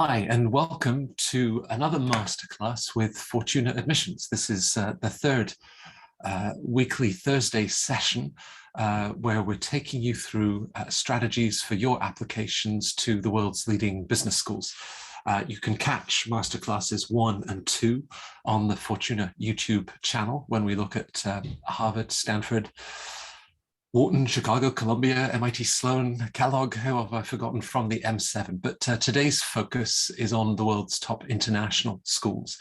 Hi, and welcome to another masterclass with Fortuna Admissions. This is the third weekly Thursday session where we're taking you through strategies for your applications to the world's leading business schools. You can catch masterclasses 1 and 2 on the Fortuna YouTube channel when we look at Harvard, Stanford, Wharton, Chicago, Columbia, MIT Sloan, Kellogg, who have I forgotten from the M7. But today's focus is on the world's top international schools.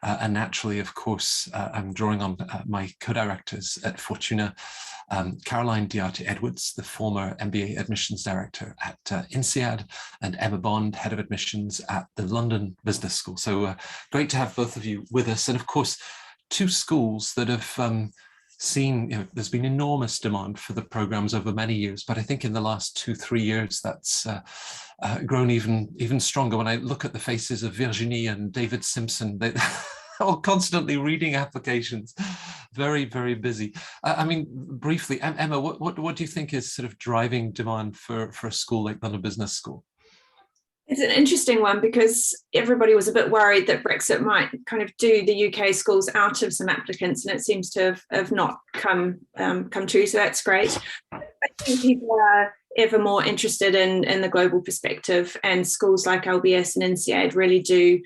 And naturally, of course, I'm drawing on my co-directors at Fortuna, Caroline Diarte Edwards, the former MBA admissions director at INSEAD, and Emma Bond, head of admissions at the London Business School. So great to have both of you with us. And of course, two schools that have seen, there's been enormous demand for the programs over many years, but I think in the last 2-3 years that's grown even stronger. When I look at the faces of Virginie and David Simpson, they all constantly reading applications, very, very busy. I mean, briefly, Emma, what do you think is sort of driving demand for a school like London Business School? It's an interesting one because everybody was a bit worried that Brexit might kind of do the UK schools out of some applicants, and it seems to have not come true. So that's great. I think people are ever more interested in the global perspective, and schools like LBS and INSEAD really do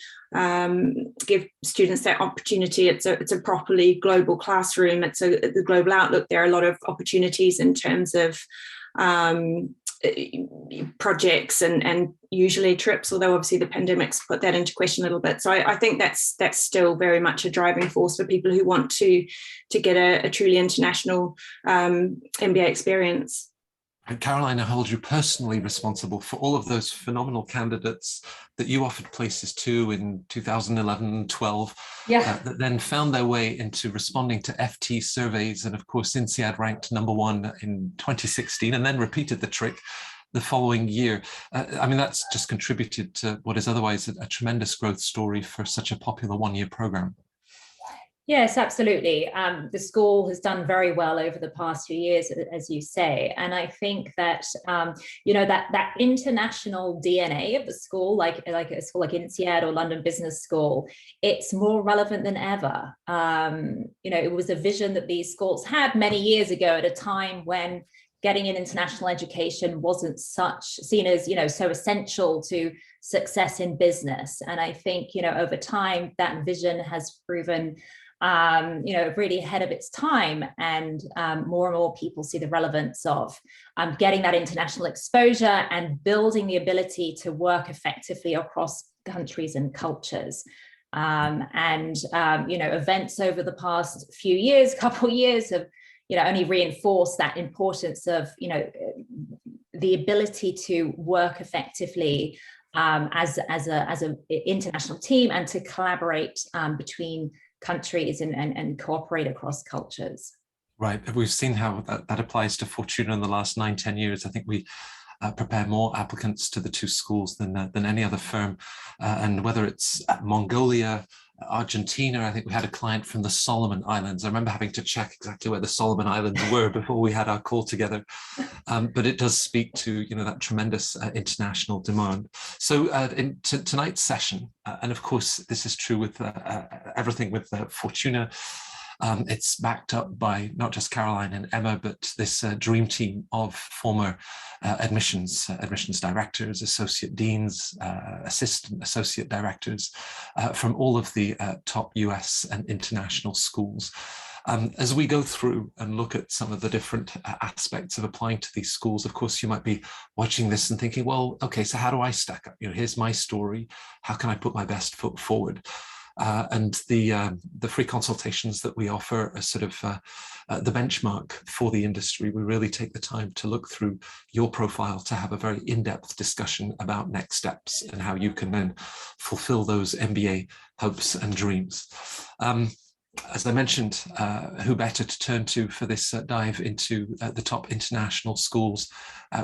give students that opportunity. It's a properly global classroom. It's the global outlook. There are a lot of opportunities in terms of projects and usually trips, although obviously the pandemic's put that into question a little bit. So I think that's still very much a driving force for people who want to get a truly international MBA experience. And Caroline, I hold you personally responsible for all of those phenomenal candidates that you offered places to in 2011 and 12, that then found their way into responding to FT surveys. And of course, INSEAD ranked #1 in 2016 and then repeated the trick the following year. I mean, that's just contributed to what is otherwise a tremendous growth story for such a popular one-year program. Yes, absolutely. The school has done very well over the past few years, as you say. And I think that, that international DNA of the school, like a school like INSEAD or London Business School, it's more relevant than ever. It was a vision that these schools had many years ago at a time when getting an international education wasn't seen as, so essential to success in business. And I think, over time, that vision has proven really ahead of its time, and more and more people see the relevance of getting that international exposure and building the ability to work effectively across countries and cultures. Events over the past few years, couple years have only reinforced that importance of the ability to work effectively as an international team, and to collaborate between countries and cooperate across cultures. Right. We've seen how that applies to Fortuna in the last 9-10 years. I think we prepare more applicants to the two schools than any other firm. And whether it's Mongolia, Argentina, I think we had a client from the Solomon Islands. I remember having to check exactly where the Solomon Islands were before we had our call together. But it does speak to that tremendous international demand. So in tonight's session, and of course this is true with everything with Fortuna, it's backed up by not just Caroline and Emma, but this dream team of former admissions directors, associate deans, associate directors from all of the top US and international schools. As we go through and look at some of the different aspects of applying to these schools, of course, you might be watching this and thinking, well, okay, so how do I stack up? Here's my story. How can I put my best foot forward? And the free consultations that we offer are sort of the benchmark for the industry. We really take the time to look through your profile to have a very in-depth discussion about next steps and how you can then fulfill those MBA hopes and dreams. As I mentioned, who better to turn to for this dive into the top international schools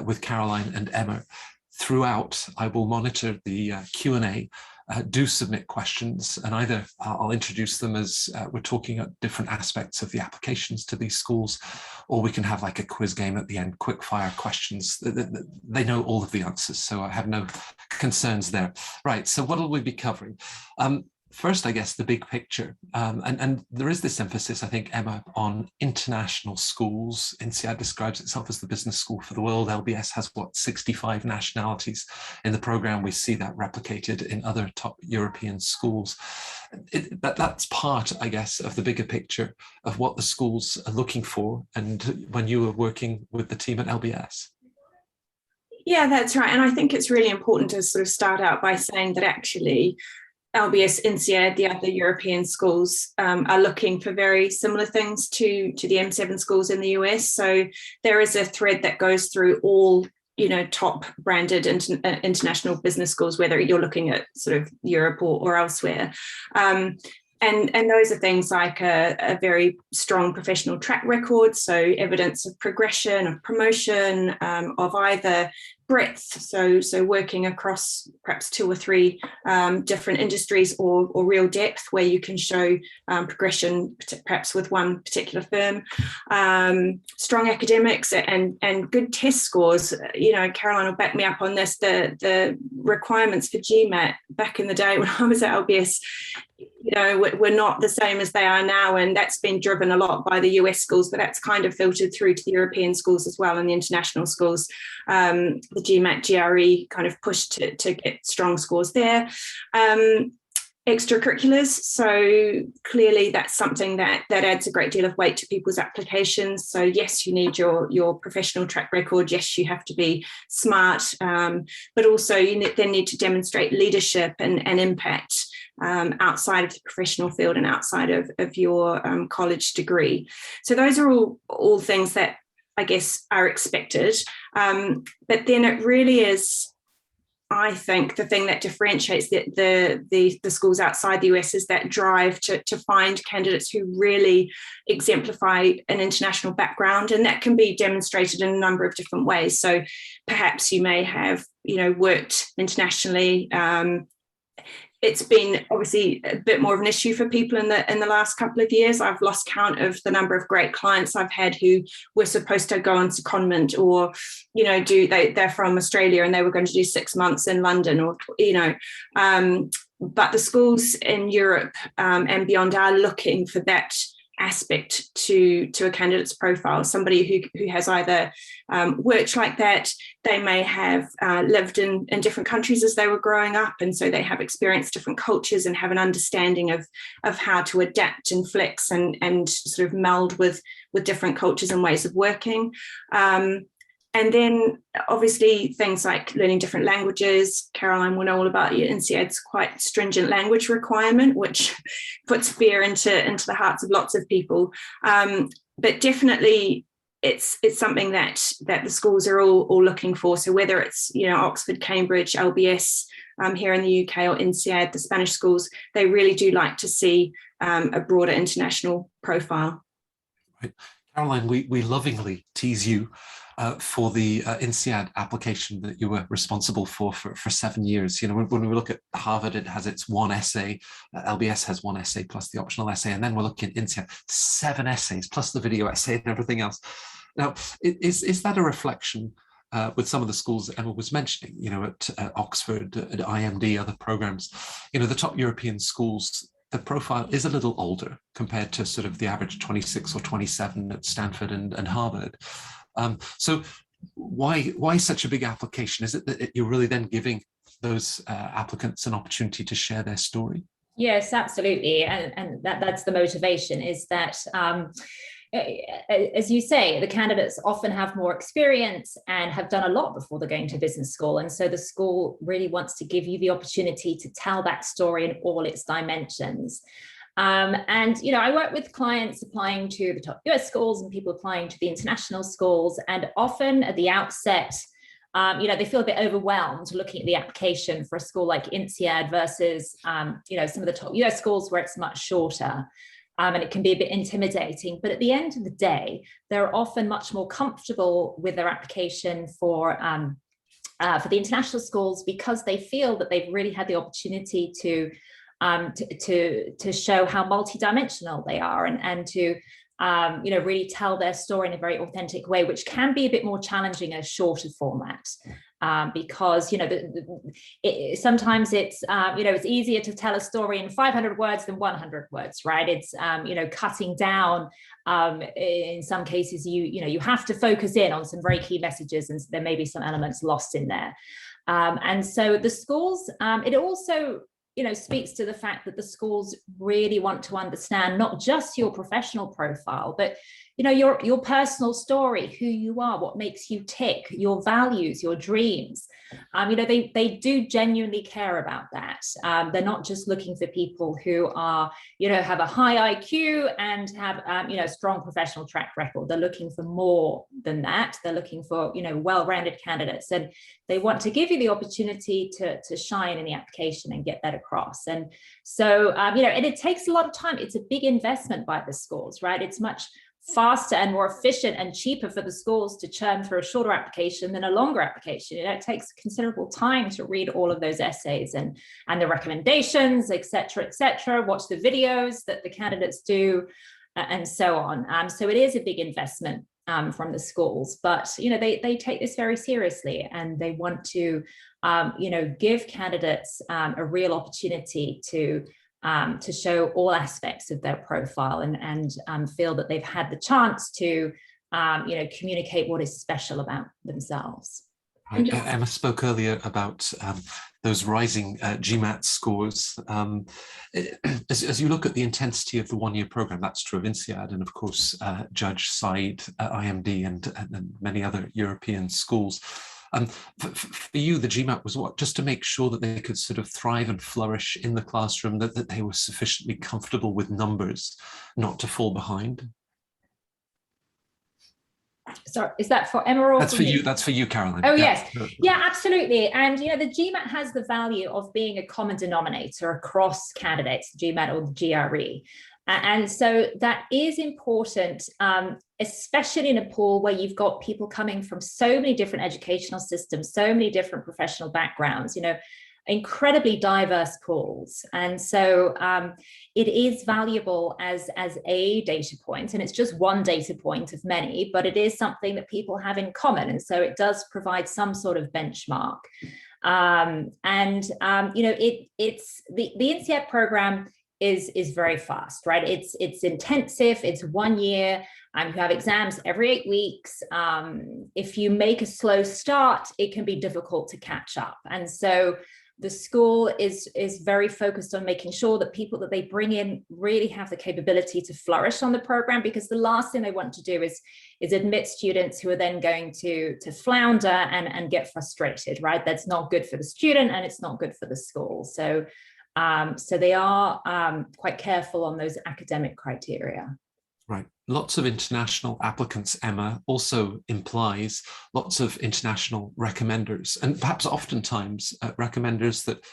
with Caroline and Emma. Throughout, I will monitor the Q&A do submit questions, and either I'll introduce them as we're talking at different aspects of the applications to these schools, or we can have like a quiz game at the end, quick fire questions. They know all of the answers, so I have no concerns there. Right, so what will we be covering? First, I guess, the big picture. And there is this emphasis, I think, Emma, on international schools. INSEAD describes itself as the business school for the world. LBS has, what, 65 nationalities in the program. We see that replicated in other top European schools. That's part, I guess, of the bigger picture of what the schools are looking for. And when you were working with the team at LBS. Yeah, that's right. And I think it's really important to sort of start out by saying that actually LBS, INSEAD, the other European schools are looking for very similar things to the M7 schools in the US. So there is a thread that goes through all, top branded international business schools, whether you're looking at sort of Europe or elsewhere. And those are things like a very strong professional track record, so evidence of progression, of promotion, of either breadth, so working across perhaps 2 or 3 different industries, or real depth where you can show progression perhaps with one particular firm. Strong academics and good test scores. Caroline will back me up on this. The requirements for GMAt back in the day when I was at LBS, we're not the same as they are now, and that's been driven a lot by the US schools, but that's kind of filtered through to the European schools as well, and the international schools. The GMAT, GRE kind of pushed to get strong scores there. Extracurriculars, so clearly that's something that adds a great deal of weight to people's applications. So yes, you need your professional track record. Yes, you have to be smart, but also you then need to demonstrate leadership and impact outside of the professional field and outside of your college degree. So those are all things that I guess are expected. But then it really is, I think, the thing that differentiates the schools outside the US is that drive to find candidates who really exemplify an international background, and that can be demonstrated in a number of different ways. So perhaps you may have worked internationally. It's been obviously a bit more of an issue for people in the last couple of years. I've lost count of the number of great clients I've had who were supposed to go on secondment, or they're from Australia and they were going to do 6 months in London, or but the schools in Europe and beyond are looking for that aspect to a candidate's profile, somebody who has either worked like that. They may have lived in different countries as they were growing up, and so they have experienced different cultures and have an understanding of how to adapt and flex and sort of meld with different cultures and ways of working. And then obviously things like learning different languages. Caroline will know all about your INSEAD's quite stringent language requirement, which puts fear into the hearts of lots of people. But definitely it's something that the schools are all looking for. So whether it's Oxford, Cambridge, LBS here in the UK, or INSEAD, the Spanish schools, they really do like to see a broader international profile. Right. Caroline, we lovingly tease you for the INSEAD application that you were responsible for 7 years. When we look at Harvard, it has its 1 essay. LBS has 1 essay plus the optional essay. And then we're looking at INSEAD, 7 essays plus the video essay and everything else. Now, is that a reflection with some of the schools that Emma was mentioning, at Oxford, at IMD, other programs, the top European schools, the profile is a little older compared to sort of the average 26 or 27 at Stanford and Harvard. So why such a big application? Is it that you're really then giving those applicants an opportunity to share their story? Yes, absolutely. And that's the motivation, is that, as you say, the candidates often have more experience and have done a lot before they're going to business school. And so the school really wants to give you the opportunity to tell that story in all its dimensions. I work with clients applying to the top US schools and people applying to the international schools. And often at the outset, they feel a bit overwhelmed looking at the application for a school like INSEAD versus, some of the top US schools where it's much shorter. And it can be a bit intimidating. But at the end of the day, they're often much more comfortable with their application for for the international schools, because they feel that they've really had the opportunity to show how multidimensional they are, and to really tell their story in a very authentic way, which can be a bit more challenging in a shorter format. Because sometimes it's it's easier to tell a story in 500 words than 100 words, right? It's cutting down. In some cases, you have to focus in on some very key messages, and there may be some elements lost in there. And so the schools, it also speaks to the fact that the schools really want to understand not just your professional profile, but your personal story, who you are, what makes you tick, your values, your dreams. They do genuinely care about that. They're not just looking for people who are, have a high IQ and have, strong professional track record. They're looking for more than that. They're looking for, well-rounded candidates, and they want to give you the opportunity to shine in the application and get that across. And so, and it takes a lot of time. It's a big investment by the schools, right? It's much faster and more efficient and cheaper for the schools to churn through a shorter application than a longer application. It takes considerable time to read all of those essays and the recommendations, et cetera, watch the videos that the candidates do, and so on. So it is a big investment from the schools, but they take this very seriously, and they want to give candidates a real opportunity to show all aspects of their profile, and feel that they've had the chance to communicate what is special about themselves. Right. Emma spoke earlier about those rising GMAt scores. As you look at the intensity of the one-year program, that's true of INSEAD, and of course Judge Side, IMD, and many other European schools. For you, the GMAT was what? Just to make sure that they could sort of thrive and flourish in the classroom, that they were sufficiently comfortable with numbers, not to fall behind? Sorry, is that for Emma or that's for you? That's for you, Caroline. Oh, yes. Yeah, absolutely. And, the GMAT has the value of being a common denominator across candidates, the GMAT or the GRE. And so that is important, especially in a pool where you've got people coming from so many different educational systems, so many different professional backgrounds, incredibly diverse pools. And so it is valuable as a data point, and it's just one data point of many, but it is something that people have in common. And so it does provide some sort of benchmark. It's the INSEAD program is very fast, right? It's intensive. It's 1 year. You have exams every 8 weeks. If you make a slow start, it can be difficult to catch up. And so the school is very focused on making sure that people that they bring in really have the capability to flourish on the program, because the last thing they want to do is admit students who are then going to flounder and get frustrated, right? That's not good for the student, and it's not good for the school. So they are quite careful on those academic criteria. Right. Lots of international applicants, Emma, also implies lots of international recommenders, and perhaps oftentimes recommenders that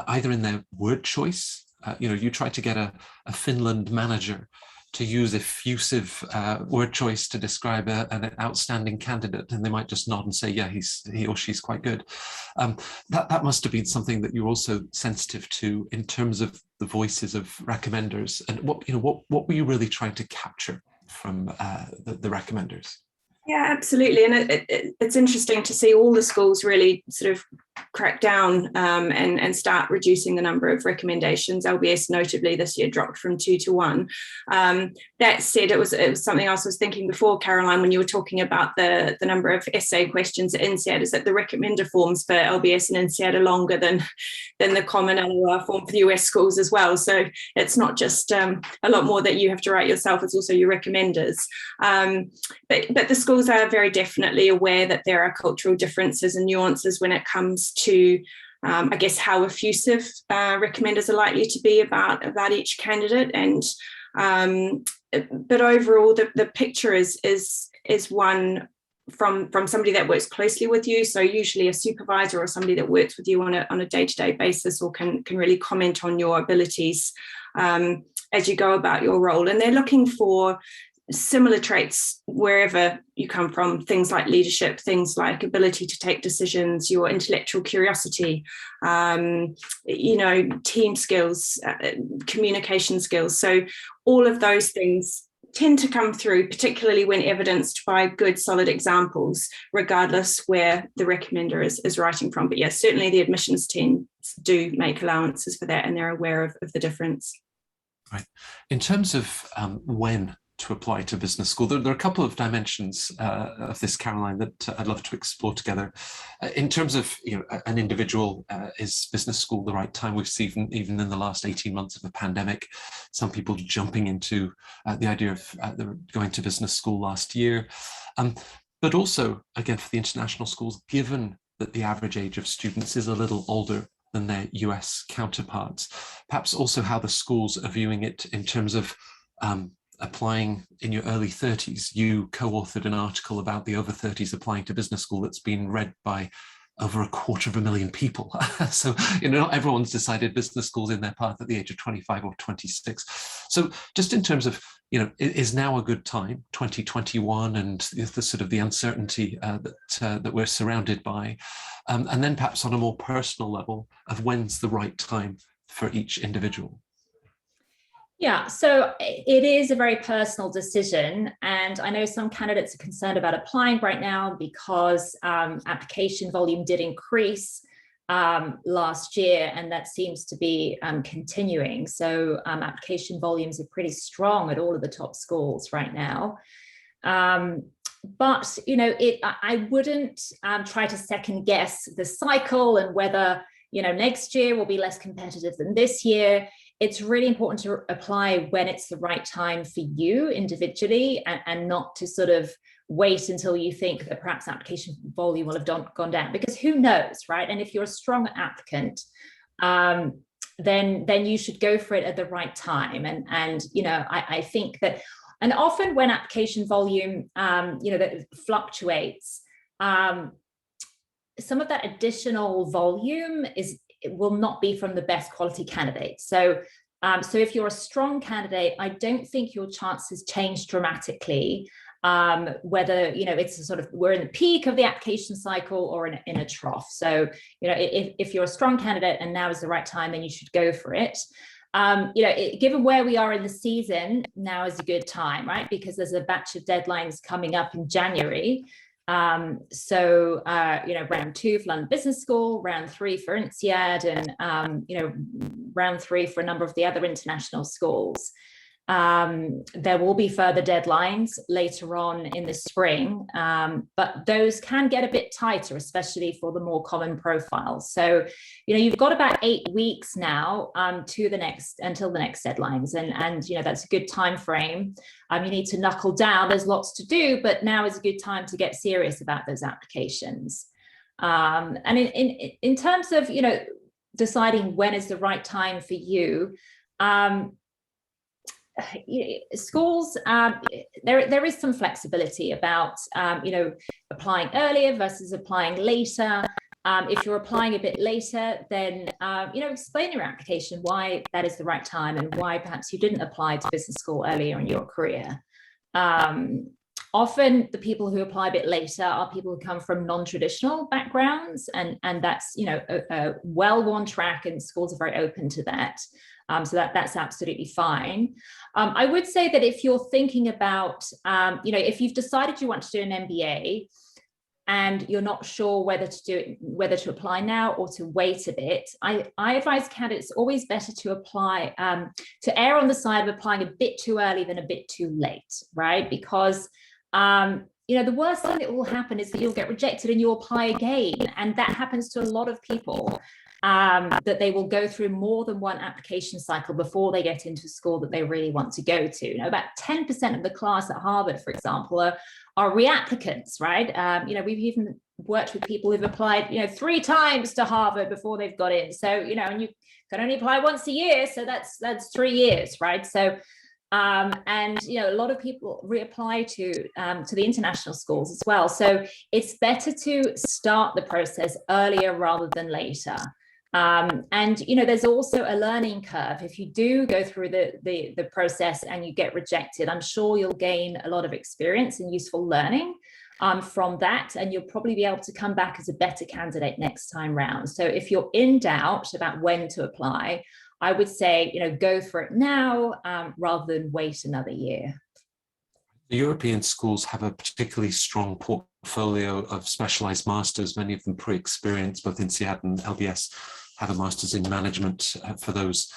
either in their word choice, you try to get a Finland manager to use effusive word choice to describe an outstanding candidate, and they might just nod and say, yeah, he or she's quite good. That must have been something that you're also sensitive to in terms of the voices of recommenders, and what were you really trying to capture from the recommenders? Yeah, absolutely. And it's interesting to see all the schools really sort of crack down and start reducing the number of recommendations. LBS notably this year dropped from 2 to 1. That said, it was something else I was thinking before, Caroline, when you were talking about the number of essay questions at INSEAD, is that the recommender forms for LBS and INSEAD are longer than the common LOR form for the US schools as well. So it's not just a lot more that you have to write yourself, it's also your recommenders. But the schools are very definitely aware that there are cultural differences and nuances when it comes to, I guess, how effusive recommenders are likely to be about each candidate. And but overall, the picture is one from somebody that works closely with you. So usually a supervisor or somebody that works with you on a day-to-day basis, or can really comment on your abilities as you go about your role. And they're looking for similar traits wherever you come from, things like leadership, things like ability to take decisions, your intellectual curiosity, team skills, communication skills. So all of those things tend to come through, particularly when evidenced by good, solid examples, regardless where the recommender is writing from. But yes, certainly the admissions teams do make allowances for that, and they're aware of the difference. Right. In terms of when to apply to business school, there are a couple of dimensions of this, Caroline, that I'd love to explore together. In terms of an individual, is business school the right time? We've seen even in the last 18 months of the pandemic, some people jumping into the idea of going to business school last year. But also, again, for the international schools, given that the average age of students is a little older than their US counterparts, perhaps also how the schools are viewing it in terms of applying in your early 30s. You co-authored an article about the over 30s applying to business school that's been read by over 250,000 people. So, not everyone's decided business school's in their path at the age of 25 or 26. So just in terms of, is now a good time, 2021, and the sort of the uncertainty that we're surrounded by, and then perhaps on a more personal level of when's the right time for each individual? Yeah, so it is a very personal decision. And I know some candidates are concerned about applying right now because application volume did increase last year, and that seems to be continuing. So application volumes are pretty strong at all of the top schools right now. But, I wouldn't try to second guess the cycle and whether, next year will be less competitive than this year. It's really important to apply when it's the right time for you individually, and not to sort of wait until you think that perhaps application volume will have gone down, because who knows, right? And if you're a strong applicant, then you should go for it at the right time. And I think that, and often when application volume, that fluctuates, some of that additional volume will not be from the best quality candidates. So if you're a strong candidate, I don't think your chances change dramatically, whether, it's a sort of, we're in the peak of the application cycle or in a trough. So, if you're a strong candidate and now is the right time, then you should go for it. Given where we are in the season, now is a good time, right? Because there's a batch of deadlines coming up in January. Round 2 for London Business School, round 3 for INSEAD, and round 3 for a number of the other international schools. There will be further deadlines later on in the spring, but those can get a bit tighter, especially for the more common profiles. So, you've got about 8 weeks now until the next deadlines, and that's a good time frame. You need to knuckle down. There's lots to do, but now is a good time to get serious about those applications. And in terms of deciding when is the right time for you. Schools, there is some flexibility about applying earlier versus applying later. If you're applying a bit later, then explain your application why that is the right time and why perhaps you didn't apply to business school earlier in your career. Often the people who apply a bit later are people who come from non-traditional backgrounds, and that's a well-worn track, and schools are very open to that. So that's absolutely fine. I would say that if you're thinking about, if you've decided you want to do an MBA and you're not sure whether to apply now or to wait a bit, I advise candidates always better to apply, to err on the side of applying a bit too early than a bit too late, right? Because the worst thing that will happen is that you'll get rejected and you'll apply again. And that happens to a lot of people, that they will go through more than one application cycle before they get into a school that they really want to go to. About 10% of the class at Harvard, for example, are reapplicants, right? We've even worked with people who've applied, 3 times to Harvard before they've got in. So, and you can only apply once a year. So that's 3 years, right? So, a lot of people reapply to the international schools as well. So it's better to start the process earlier rather than later. And there's also a learning curve. If you do go through the process and you get rejected, I'm sure you'll gain a lot of experience and useful learning from that, and you'll probably be able to come back as a better candidate next time round. So if you're in doubt about when to apply, I would say, go for it now rather than wait another year. The European schools have a particularly strong portfolio of specialized masters, many of them pre-experienced. Both INSEAD and LBS have a master's in management for those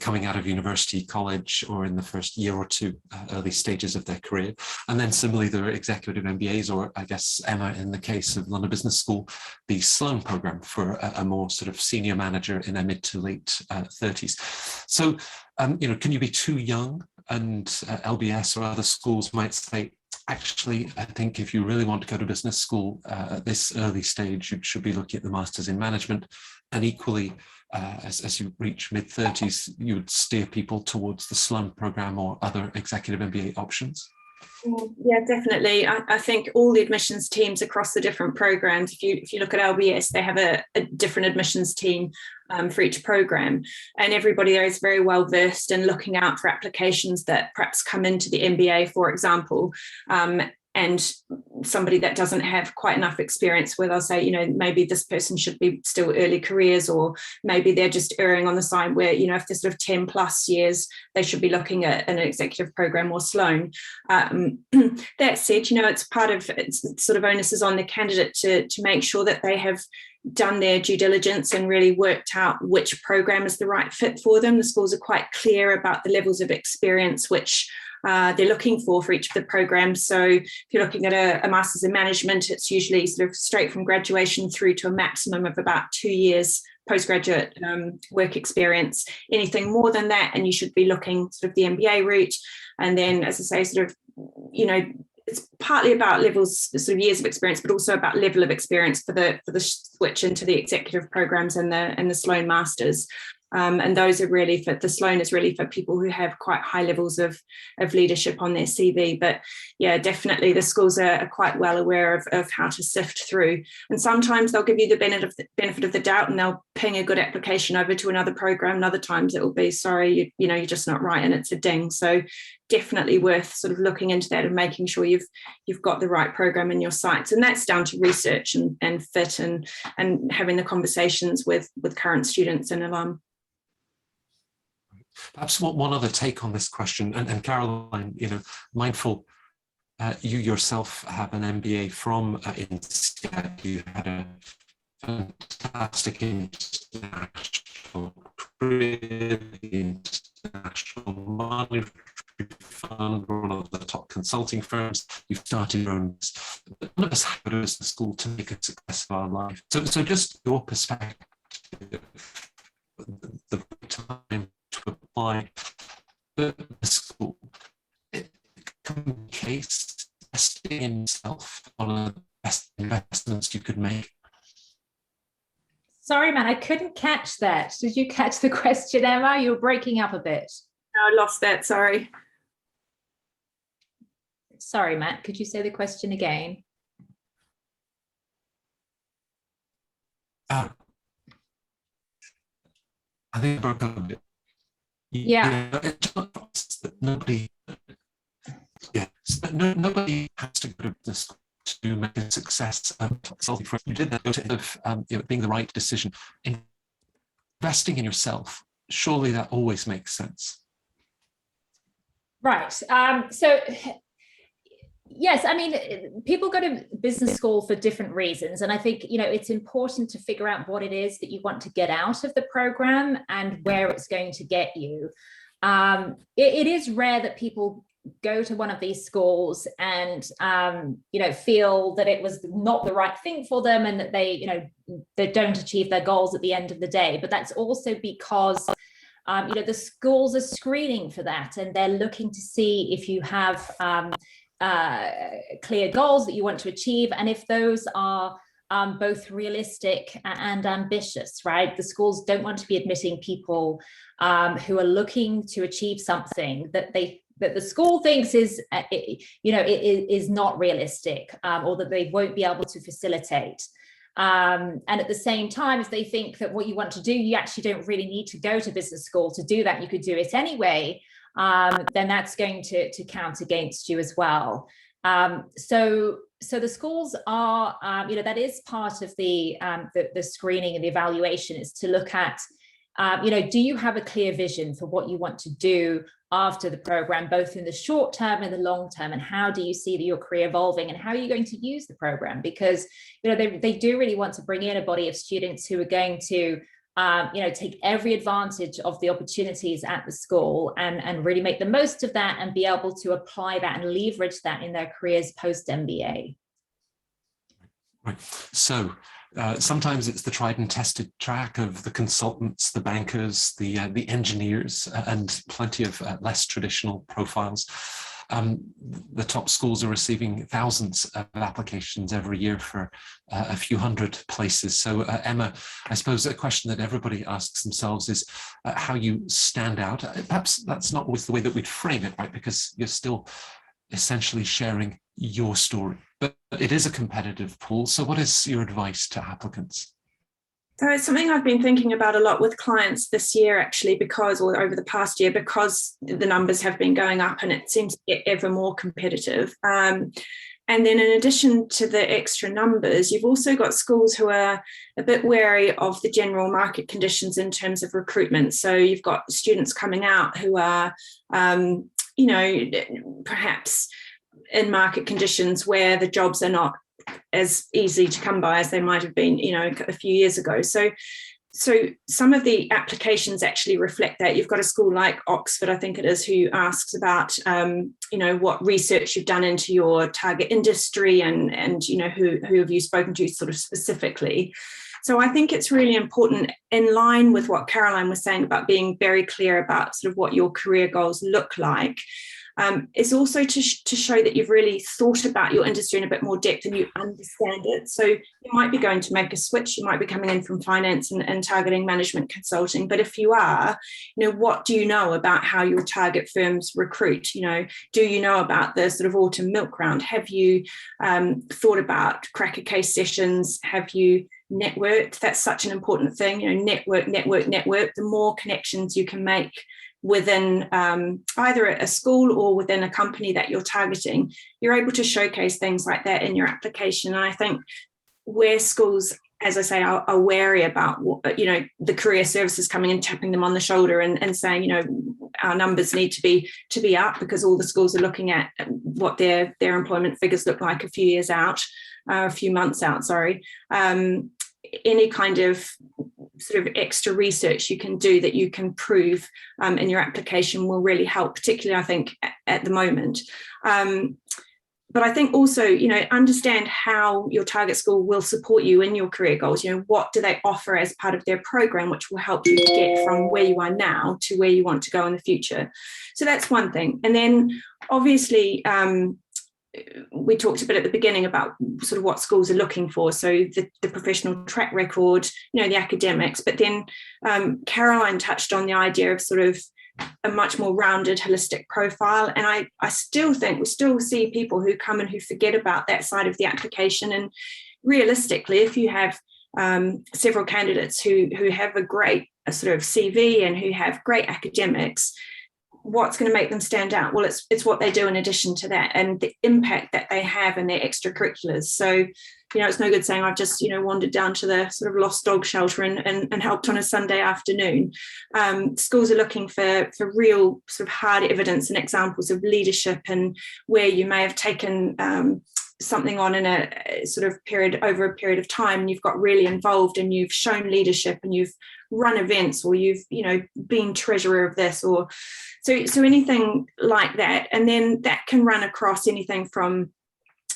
coming out of university, college, or in the first year or two, early stages of their career. And then similarly, there are executive MBAs, or I guess, Emma, in the case of London Business School, the Sloan program for a more sort of senior manager in their mid to late 30s. So, can you be too young? And LBS or other schools might say, actually, I think if you really want to go to business school at this early stage, you should be looking at the Masters in Management. And equally, as you reach mid-30s, you would steer people towards the Sloan program or other executive MBA options? Yeah, definitely. I think all the admissions teams across the different programs, if you look at LBS, they have a different admissions team for each program, and everybody there is very well versed in looking out for applications that perhaps come into the MBA, for example, and somebody that doesn't have quite enough experience, where they'll say, maybe this person should be still early careers, or maybe they're just erring on the side where, if they're sort of 10 plus years, they should be looking at an executive program or Sloan. That said, it's sort of onus is on the candidate to make sure that they have done their due diligence and really worked out which program is the right fit for them. The schools are quite clear about the levels of experience which they're looking for each of the programs. So if you're looking at a Master's in Management, it's usually sort of straight from graduation through to a maximum of about 2 years postgraduate work experience. Anything more than that, and you should be looking sort of the MBA route. And then, as I say, sort of, it's partly about levels, sort of years of experience, but also about level of experience for the switch into the executive programs and the Sloan Masters. And those are really the Sloan is really for people who have quite high levels of leadership on their CV. But yeah, definitely the schools are quite well aware of how to sift through. And sometimes they'll give you the benefit of the doubt and they'll ping a good application over to another program. And other times it will be, sorry, you're just not right, and it's a ding. So definitely worth sort of looking into that and making sure you've got the right program in your sights. And that's down to research and fit and having the conversations with current students and alum. Perhaps one other take on this question, and Caroline, mindful, you yourself have an MBA from INSEAD. You had a fantastic international career, the International Monetary Fund, one of the top consulting firms. You've started your own, but none of us have to go to business school to make a success of our life. So just your perspective, the time to apply to school, it can be a case investing in yourself, one of the best investments you could make. Sorry, man, I couldn't catch that. Did you catch the question, Emma? You were breaking up a bit. No, I lost that, sorry. Sorry, Matt, could you say the question again? I think I broke up a bit. Yeah. Nobody has to go to business school to make a success. You did that, being the right decision. Investing in yourself, surely that always makes sense. Right. So, yes, I mean, people go to business school for different reasons. And I think, it's important to figure out what it is that you want to get out of the program and where it's going to get you. It is rare that people go to one of these schools and, feel that it was not the right thing for them and that they don't achieve their goals at the end of the day. But that's also because the schools are screening for that, and they're looking to see if you have clear goals that you want to achieve, and if those are both realistic and ambitious, right? The schools don't want to be admitting people who are looking to achieve something that the school thinks is not realistic, or that they won't be able to facilitate. And at the same time, if they think that what you want to do, you actually don't really need to go to business school to do that, you could do it anyway, then that's going to count against you as well. So the schools are, that is part of the screening and the evaluation, is to look at, do you have a clear vision for what you want to do after the program, both in the short term and the long term, and how do you see your career evolving, and how are you going to use the program? Because they do really want to bring in a body of students who are going to take every advantage of the opportunities at the school and really make the most of that and be able to apply that and leverage that in their careers post MBA. Right. So sometimes it's the tried and tested track of the consultants, the bankers, the engineers, and plenty of less traditional profiles. The top schools are receiving thousands of applications every year for a few hundred places. So Emma, I suppose a question that everybody asks themselves is how you stand out. Perhaps that's not always the way that we'd frame it, right? Because you're still essentially sharing your story, but it is a competitive pool. So what is your advice to applicants? So it's something I've been thinking about a lot with clients this year, actually, or over the past year, because the numbers have been going up and it seems to get ever more competitive. And then in addition to the extra numbers, you've also got schools who are a bit wary of the general market conditions in terms of recruitment. So you've got students coming out who are, perhaps in market conditions where the jobs are not as easy to come by as they might have been, a few years ago. So some of the applications actually reflect that. You've got a school like Oxford, I think it is, who asks about, what research you've done into your target industry and who have you spoken to sort of specifically. So I think it's really important, in line with what Caroline was saying about being very clear about sort of what your career goals look like. It's also to show that you've really thought about your industry in a bit more depth and you understand it. So you might be going to make a switch, you might be coming in from finance and targeting management consulting. But if you are, what do you know about how your target firms recruit? Do you know about the sort of autumn milk round? Have you thought about cracker case sessions? Have you networked? That's such an important thing. Network. The more connections you can make within either a school or within a company that you're targeting, you're able to showcase things like that in your application. And I think where schools, as I say, are wary about the career services coming and tapping them on the shoulder and saying, our numbers need to be up, because all the schools are looking at what their employment figures look like a few months out. Any kind of sort of extra research you can do that you can prove in your application will really help, particularly I think at the moment. But I think also, understand how your target school will support you in your career goals. What do they offer as part of their program, which will help you get from where you are now to where you want to go in the future. So that's one thing. And then obviously, we talked a bit at the beginning about sort of what schools are looking for. So the professional track record, the academics, but then Caroline touched on the idea of sort of a much more rounded, holistic profile. And I still think we still see people who come and who forget about that side of the application. And realistically, if you have several candidates who have a great sort of CV and who have great academics, what's going to make them stand out? Well, it's what they do in addition to that and the impact that they have in their extracurriculars. So, it's no good saying I've just, wandered down to the sort of lost dog shelter and helped on a Sunday afternoon. Schools are looking for real sort of hard evidence and examples of leadership and where you may have taken something on in a sort of over a period of time, and you've got really involved and you've shown leadership and you've run events, or you've been treasurer of this, or so anything like that. And then that can run across anything from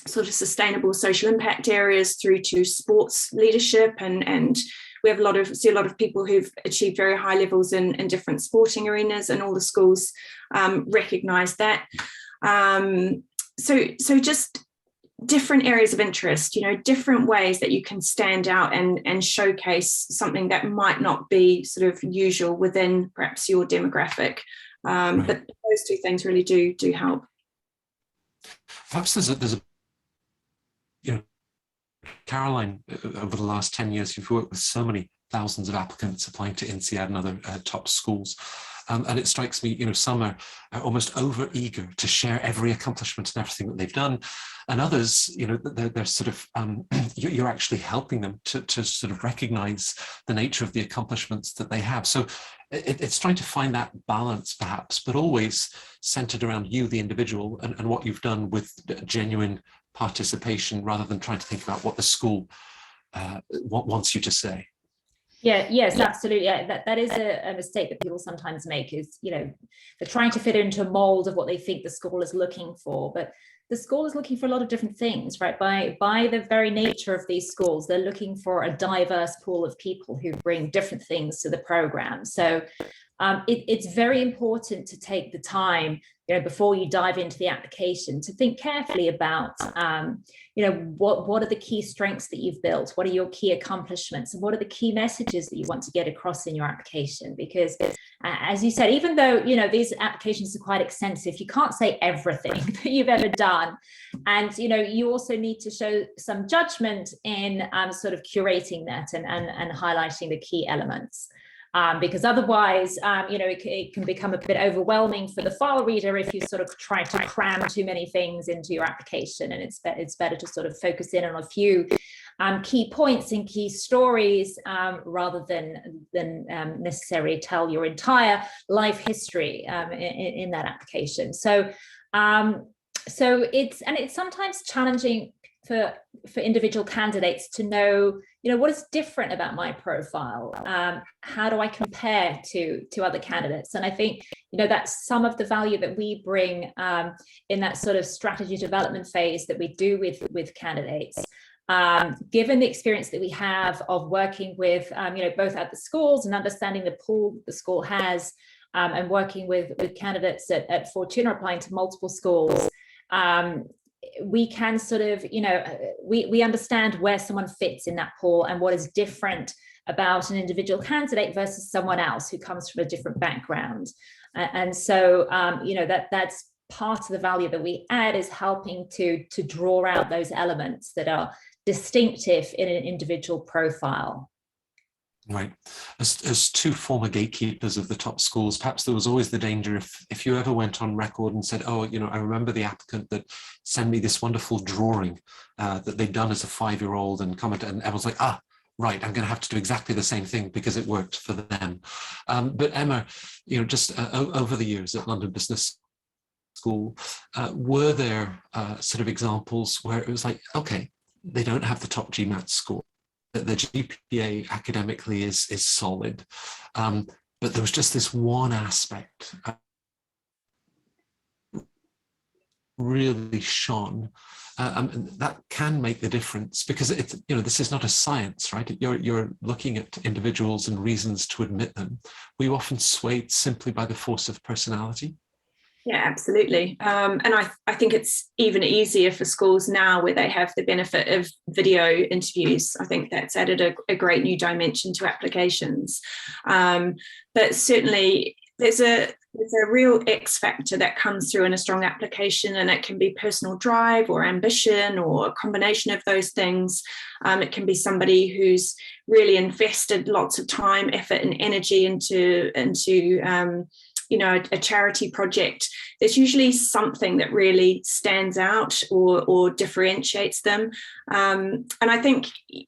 sort of sustainable social impact areas through to sports leadership, and we have see a lot of people who've achieved very high levels in different sporting arenas, and all the schools recognize that. So just different areas of interest, different ways that you can stand out and showcase something that might not be sort of usual within perhaps your demographic. Right. But those two things really do help. Perhaps there's a Caroline, over the last 10 years, you've worked with so many thousands of applicants applying to INSEAD and other top schools. And it strikes me, some are almost over eager to share every accomplishment and everything that they've done. And others, they're sort of, you're actually helping them to sort of recognize the nature of the accomplishments that they have. So it's trying to find that balance perhaps, but always centered around you, the individual, and what you've done with genuine participation rather than trying to think about what the school wants you to say. Yes, absolutely. That is a mistake that people sometimes make is, they're trying to fit into a mold of what they think the school is looking for, but the school is looking for a lot of different things, right? By the very nature of these schools, they're looking for a diverse pool of people who bring different things to the program. So it's very important to take the time, before you dive into the application, to think carefully about, what are the key strengths that you've built? What are your key accomplishments? And what are the key messages that you want to get across in your application? Because as you said, even though, these applications are quite extensive, you can't say everything that you've ever done. And, you also need to show some judgment in sort of curating that and highlighting the key elements. Because otherwise, it can become a bit overwhelming for the file reader if you sort of try to cram too many things into your application. And it's better to sort of focus in on a few key points and key stories rather than necessarily tell your entire life history in that application. So it's sometimes challenging for individual candidates to know, what is different about my profile? How do I compare to other candidates? And I think, that's some of the value that we bring in that sort of strategy development phase that we do with candidates. Given the experience that we have of working with, both at the schools and understanding the pool the school has, and working with candidates at Fortuna applying to multiple schools, we can sort of, we understand where someone fits in that pool and what is different about an individual candidate versus someone else who comes from a different background. And so, that's part of the value that we add, is helping to draw out those elements that are distinctive in an individual profile. Right. As two former gatekeepers of the top schools, perhaps there was always the danger if you ever went on record and said, oh, I remember the applicant that sent me this wonderful drawing that they'd done as a 5-year-old and commented, and everyone's like, right, I'm going to have to do exactly the same thing because it worked for them. But Emma, just over the years at London Business School, were there sort of examples where it was like, okay, they don't have the top GMAt score, that the GPA academically is solid, but there was just this one aspect really shone, and that can make the difference, because it's, this is not a science, right? You're looking at individuals and reasons to admit them. Were you often swayed simply by the force of personality? Yeah, absolutely. And I think it's even easier for schools now where they have the benefit of video interviews. I think that's added a great new dimension to applications. But certainly there's a real X factor that comes through in a strong application, and it can be personal drive or ambition or a combination of those things. It can be somebody who's really invested lots of time, effort and energy into a charity project. There's usually something that really stands out or differentiates them. And I think,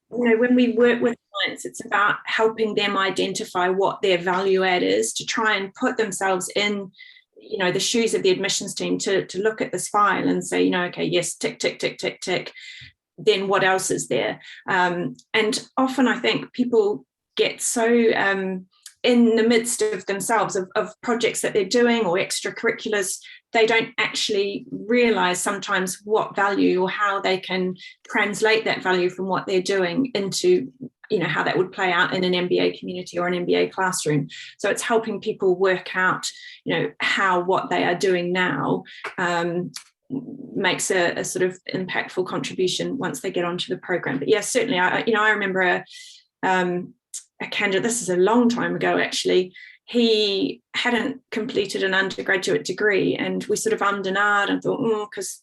when we work with clients, it's about helping them identify what their value add is, to try and put themselves in, the shoes of the admissions team, to look at this file and say, okay, yes, tick, tick, tick, tick, tick. Then what else is there? And often I think people get so in the midst of themselves, of projects that they're doing or extracurriculars, they don't actually realize sometimes what value or how they can translate that value from what they're doing into, how that would play out in an MBA community or an MBA classroom. So it's helping people work out, how what they are doing now makes a sort of impactful contribution once they get onto the program. But yes, certainly, I remember a candidate, this is a long time ago actually, he hadn't completed an undergraduate degree, and we sort of ummed and ahed and thought, because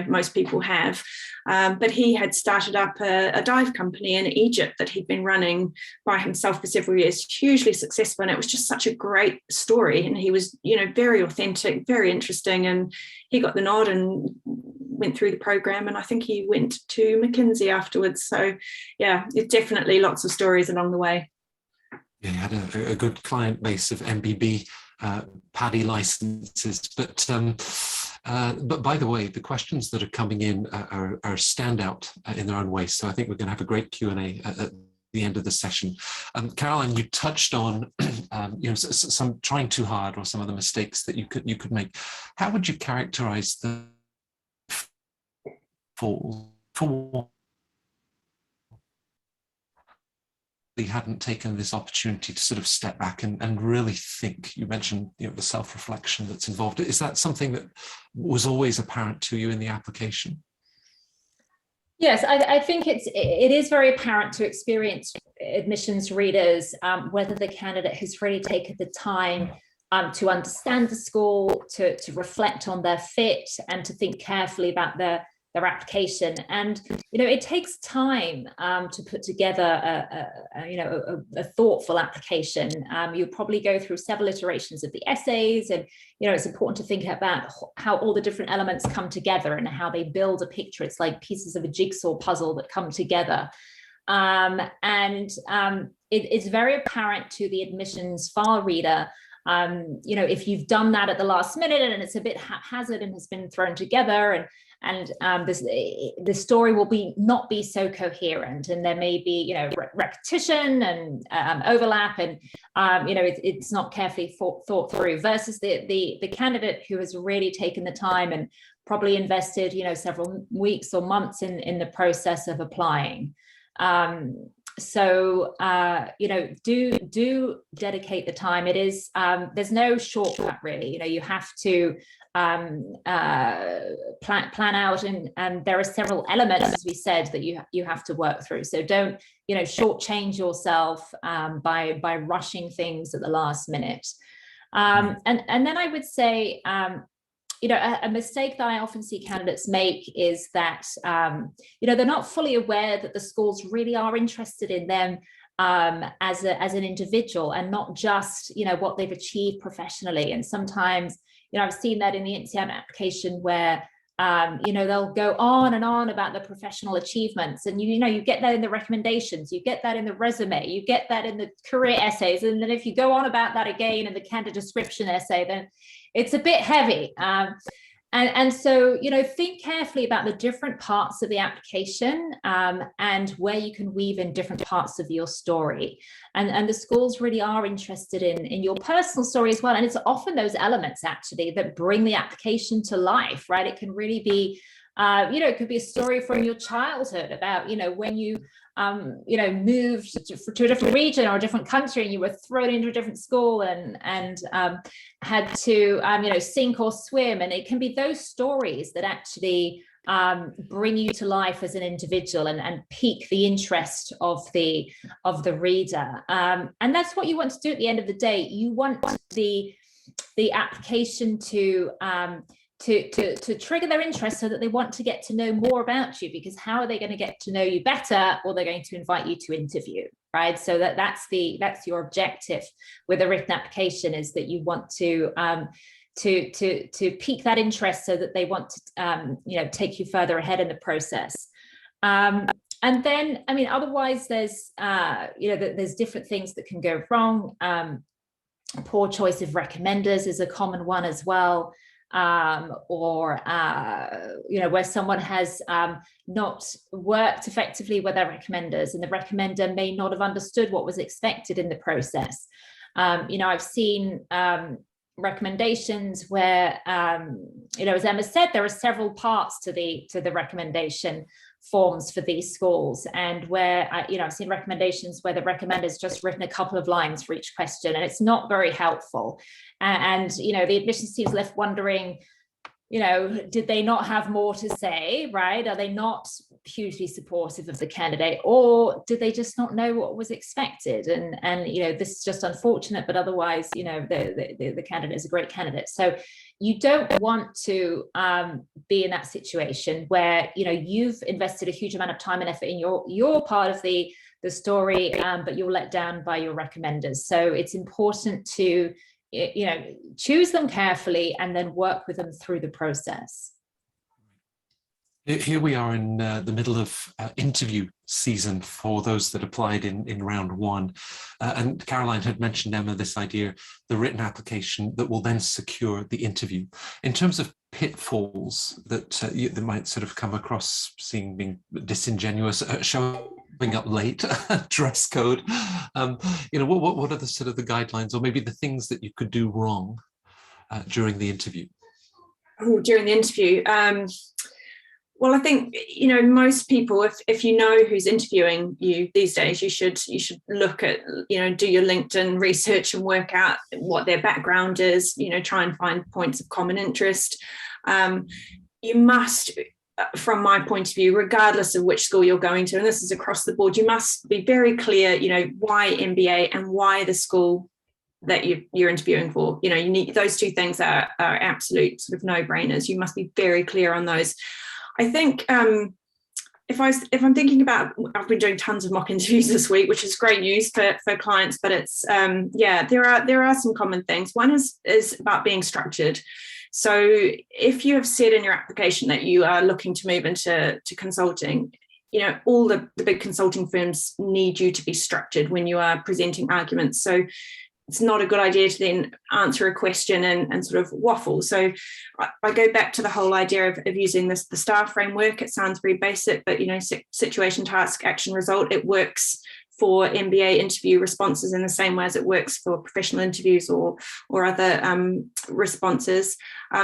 most people have, but he had started up a dive company in Egypt that he'd been running by himself for several years, hugely successful, and it was just such a great story, and he was very authentic, very interesting, and he got the nod and went through the program, and I think he went to McKinsey afterwards. So yeah, it's definitely lots of stories along the way. Yeah, you had a good client base of MBB PADI licenses, but by the way, the questions that are coming in are standout in their own way. So I think we're going to have a great Q&A at the end of the session. Caroline, you touched on some trying too hard, or some of the mistakes that you could make. How would you characterize the for they hadn't taken this opportunity to sort of step back and really think? You mentioned the self-reflection that's involved. Is that something that was always apparent to you in the application? Yes, I think it is very apparent to experienced admissions readers whether the candidate has really taken the time to understand the school, to reflect on their fit, and to think carefully about their application. And it takes time to put together a thoughtful application. You'll probably go through several iterations of the essays, and it's important to think about how all the different elements come together and how they build a picture. It's like pieces of a jigsaw puzzle that come together. It's very apparent to the admissions file reader if you've done that at the last minute and it's a bit haphazard and has been thrown together, and the story will not be so coherent, and there may be repetition and overlap, and it's not carefully thought through, versus the candidate who has really taken the time and probably invested several weeks or months in the process of applying. So do dedicate the time. It is there's no shortcut really. You have to plan out, and there are several elements, as we said, that you have to work through. So don't shortchange yourself by rushing things at the last minute. And then I would say a mistake that I often see candidates make is that they're not fully aware that the schools really are interested in them as an individual, and not just what they've achieved professionally. And sometimes I've seen that in the INSEAD application where they'll go on and on about the professional achievements, and you get that in the recommendations, you get that in the resume, you get that in the career essays, and then if you go on about that again in the candidate description essay, then it's a bit heavy. And so, think carefully about the different parts of the application and where you can weave in different parts of your story. And the schools really are interested in your personal story as well. And it's often those elements actually that bring the application to life, right? It can really be, it could be a story from your childhood about, when you moved to a different region or a different country, and you were thrown into a different school and had to sink or swim. And it can be those stories that actually bring you to life as an individual and pique the interest of the reader. And that's what you want to do at the end of the day. You want the application to trigger their interest so that they want to get to know more about you, because how are they going to get to know you better? Well, they're going to invite you to interview, right? So that's your objective with a written application, is that you want to pique that interest so that they want to take you further ahead in the process. And then, otherwise there's there's different things that can go wrong. Poor choice of recommenders is a common one as well. Or where someone has not worked effectively with their recommenders, and the recommender may not have understood what was expected in the process. I've seen recommendations where, as Emma said, there are several parts to the recommendation forms for these schools, and where I've seen recommendations where the recommender's just written a couple of lines for each question, and it's not very helpful. And the admissions team's left wondering, did they not have more to say, right? Are they not hugely supportive of the candidate, or did they just not know what was expected? And this is just unfortunate, but otherwise, the candidate is a great candidate. So you don't want to be in that situation where, you've invested a huge amount of time and effort in your part of the story, but you're let down by your recommenders. So it's important to choose them carefully and then work with them through the process. Here we are in the middle of interview season for those that applied in round one. And Caroline had mentioned, Emma, this idea, the written application that will then secure the interview. In terms of pitfalls that that might sort of come across being disingenuous, showing up late, dress code, what are the sort of the guidelines, or maybe the things that you could do wrong during the interview? Oh, during the interview. Well, I think, most people, if you know who's interviewing you these days, you should look at, do your LinkedIn research and work out what their background is, try and find points of common interest. You must, from my point of view, regardless of which school you're going to, and this is across the board, you must be very clear, why MBA and why the school that you're interviewing for. You need those two things are absolute sort of no-brainers. You must be very clear on those. I think if I'm thinking about, I've been doing tons of mock interviews this week, which is great news for clients, but it's there are some common things. One is about being structured. So if you have said in your application that you are looking to move into consulting, all the big consulting firms need you to be structured when you are presenting arguments. So it's not a good idea to then answer a question and sort of waffle. So I go back to the whole idea of using the STAR framework. It sounds very basic, but situation, task, action, result, it works for MBA interview responses in the same way as it works for professional interviews or other responses.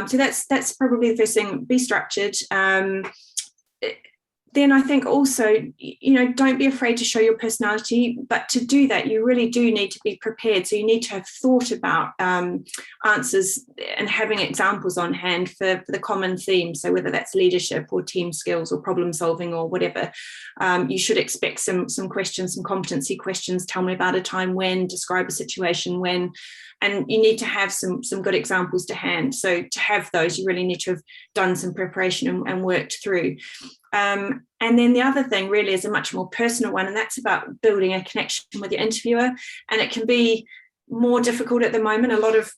So that's probably the first thing. Be structured. Then I think also, don't be afraid to show your personality, but to do that, you really do need to be prepared. So you need to have thought about answers and having examples on hand for the common themes. So whether that's leadership or team skills or problem solving or whatever, you should expect some questions, some competency questions. Tell me about a time when, describe a situation when, and you need to have some good examples to hand. So to have those, you really need to have done some preparation and worked through. And then the other thing really is a much more personal one, and that's about building a connection with your interviewer. And it can be more difficult at the moment. A lot of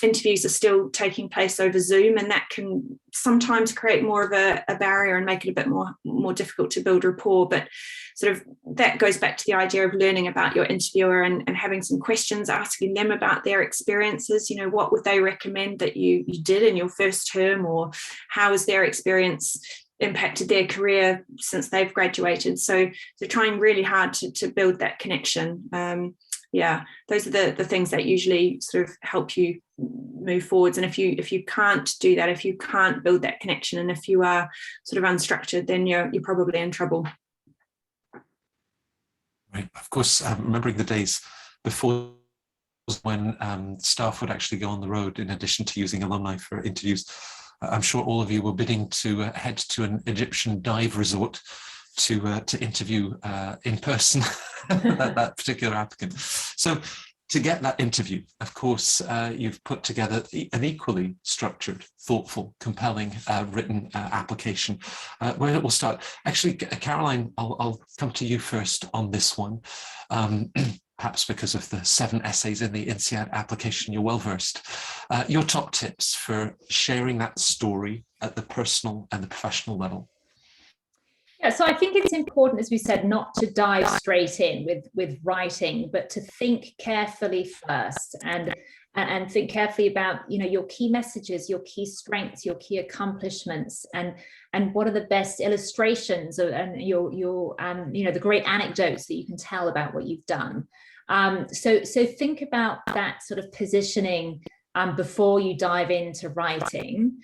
interviews are still taking place over Zoom, and that can sometimes create more of a barrier and make it a bit more difficult to build rapport. But sort of that goes back to the idea of learning about your interviewer and having some questions, asking them about their experiences. What would they recommend that you did in your first term, or how has their experience impacted their career since they've graduated? So trying really hard to build that connection. Those are the things that usually sort of help you move forwards. And if you can't do that, if you can't build that connection, and if you are sort of unstructured, then you're probably in trouble. Right. Of course, remembering the days before when staff would actually go on the road in addition to using alumni for interviews. I'm sure all of you were bidding to head to an Egyptian dive resort to interview in person that particular applicant. So to get that interview, of course, you've put together an equally structured, thoughtful, compelling written application. Where we'll start. Actually, Caroline, I'll come to you first on this one. Perhaps because of the 7 essays in the INSEAD application, you're well versed. Your top tips for sharing that story at the personal and the professional level. Yeah, so I think it's important, as we said, not to dive straight in with writing, but to think carefully first and think carefully about your key messages, your key strengths, your key accomplishments, and what are the best illustrations and your the great anecdotes that you can tell about what you've done. So think about that sort of positioning before you dive into writing.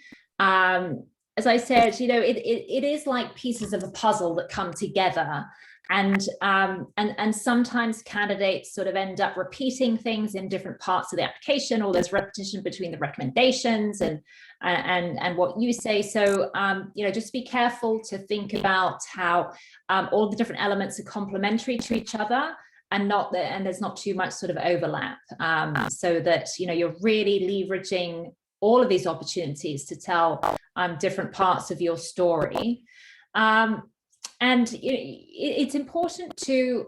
As I said, it is like pieces of a puzzle that come together. And sometimes candidates sort of end up repeating things in different parts of the application, or there's repetition between the recommendations and what you say. So just be careful to think about how all the different elements are complementary to each other, and there's not too much sort of overlap, so that you're really leveraging all of these opportunities to tell different parts of your story. And it's important to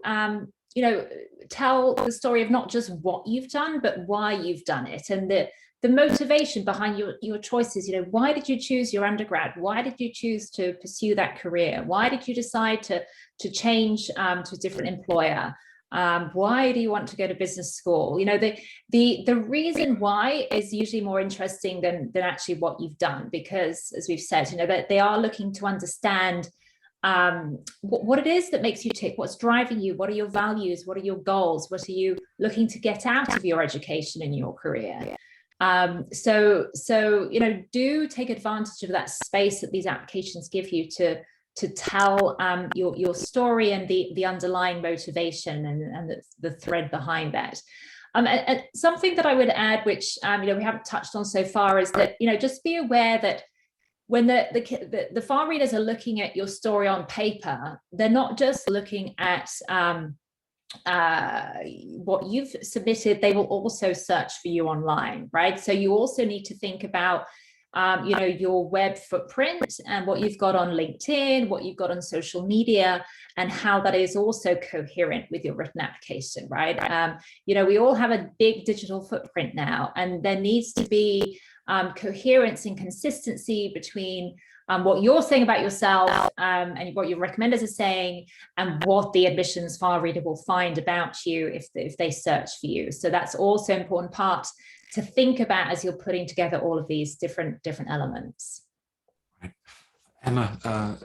tell the story of not just what you've done, but why you've done it, and the motivation behind your choices. Why did you choose your undergrad? Why did you choose to pursue that career? Why did you decide to change to a different employer? Why do you want to go to business school? The reason why is usually more interesting than actually what you've done, because, as we've said, that they are looking to understand what it is that makes you tick, what's driving you, what are your values, what are your goals, what are you looking to get out of your education and your career. So do take advantage of that space that these applications give you to tell your story and the underlying motivation and the thread behind that. And something that I would add, which we haven't touched on so far, is that just be aware that when the file readers are looking at your story on paper, they're not just looking at what you've submitted, they will also search for you online, right? So you also need to think about your web footprint and what you've got on LinkedIn, what you've got on social media, and how that is also coherent with your written application, right? We all have a big digital footprint now, and there needs to be coherence and consistency between what you're saying about yourself and what your recommenders are saying, and what the admissions file reader will find about you if they search for you. So that's also an important part to think about as you're putting together all of these different elements. Right. Emma,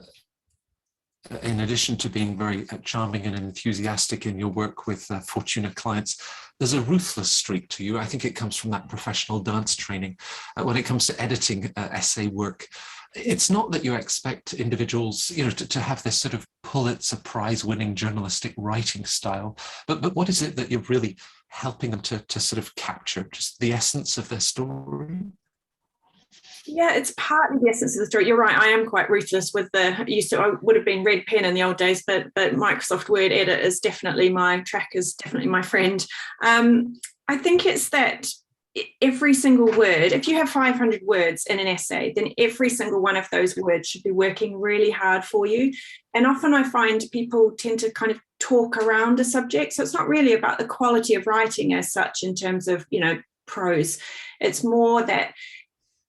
in addition to being very charming and enthusiastic in your work with Fortuna clients, there's a ruthless streak to you. I think it comes from that professional dance training. When it comes to editing essay work, it's not that you expect individuals, to have this sort of Pulitzer Prize-winning journalistic writing style, but what is it that you're really helping them to sort of capture, just the essence of their story? Yeah, it's partly the essence of the story. You're right. I am quite ruthless with I would have been red pen in the old days, but Microsoft Word Edit is definitely definitely my friend. I think it's that every single word, if you have 500 words in an essay, then every single one of those words should be working really hard for you. And often I find people tend to kind of talk around a subject. So it's not really about the quality of writing as such in terms of, prose. It's more that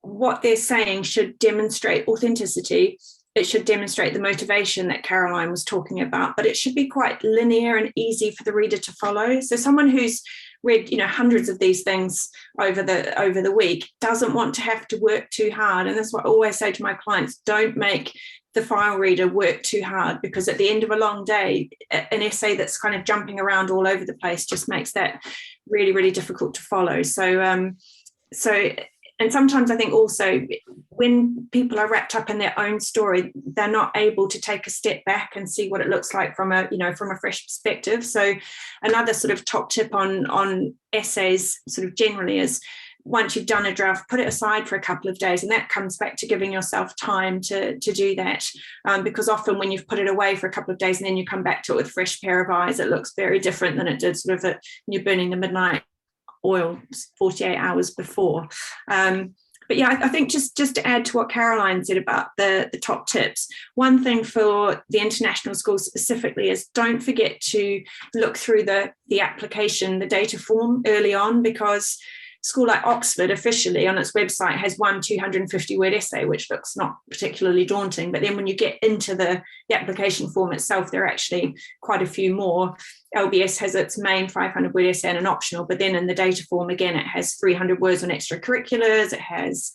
what they're saying should demonstrate authenticity. It should demonstrate the motivation that Caroline was talking about, but it should be quite linear and easy for the reader to follow. So someone who's read, hundreds of these things over the week doesn't want to have to work too hard. And that's what I always say to my clients: don't make the file reader work too hard, because at the end of a long day, an essay that's kind of jumping around all over the place just makes that really, really difficult to follow. And sometimes I think also when people are wrapped up in their own story, they're not able to take a step back and see what it looks like from a fresh perspective. So another sort of top tip on essays sort of generally is, once you've done a draft, put it aside for a couple of days, and that comes back to giving yourself time to do that, because often when you've put it away for a couple of days and then you come back to it with a fresh pair of eyes, it looks very different than it did sort of when you're burning the midnight oil 48 hours before. But yeah, I think just to add to what Caroline said about the top tips, one thing for the international schools specifically is don't forget to look through the application, the data form early on, because school like Oxford officially on its website has one 250-word essay, which looks not particularly daunting. But then when you get into the application form itself, there are actually quite a few more. LBS has its main 500-word essay and an optional, but then in the data form, again, it has 300 words on extracurriculars. It has